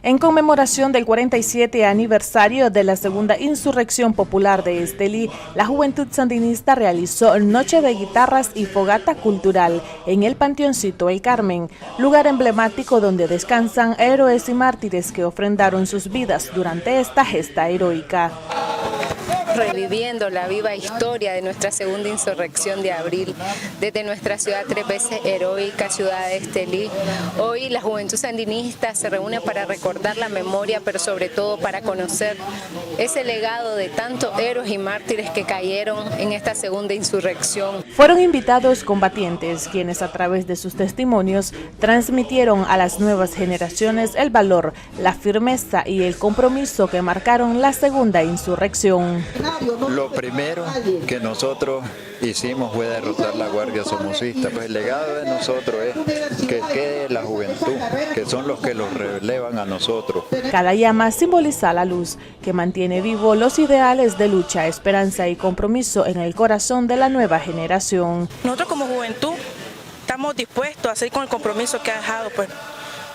En conmemoración del 47 aniversario de la segunda insurrección popular de Estelí, la Juventud Sandinista realizó noche de guitarras y fogata cultural en el Panteoncito El Carmen, lugar emblemático donde descansan héroes y mártires que ofrendaron sus vidas durante esta gesta heroica. Reviviendo la viva historia de nuestra segunda insurrección de abril, desde nuestra ciudad tres veces heroica, ciudad de Estelí. Hoy la Juventud Sandinista se reúne para recordar la memoria, pero sobre todo para conocer ese legado de tantos héroes y mártires que cayeron en esta segunda insurrección. Fueron invitados combatientes, quienes a través de sus testimonios transmitieron a las nuevas generaciones el valor, la firmeza y el compromiso que marcaron la segunda insurrección. Lo primero que nosotros hicimos fue derrotar la Guardia Somocista. Pues el legado de nosotros es que quede la juventud, que son los que los relevan a nosotros. Cada llama simboliza la luz que mantiene vivo los ideales de lucha, esperanza y compromiso en el corazón de la nueva generación. Nosotros como juventud estamos dispuestos a seguir con el compromiso que ha dejado pues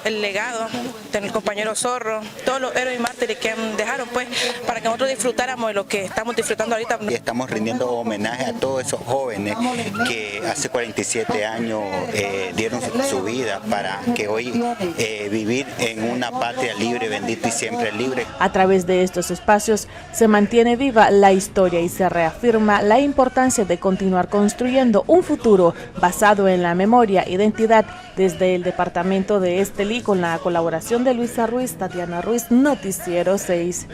el legado del compañero Zorro, todos los héroes y mártires que dejaron pues para que nosotros disfrutáramos de lo que estamos disfrutando ahorita. Y estamos rindiendo homenaje a todos esos jóvenes que hace 47 años dieron su vida para que hoy vivir en una patria libre, bendita y siempre libre. A través de estos espacios se mantiene viva la historia y se reafirma la importancia de continuar construyendo un futuro basado en la memoria, identidad. Desde el departamento de Estelí, con la colaboración de Luisa Ruiz, Tatiana Ruiz, Noticiero 6.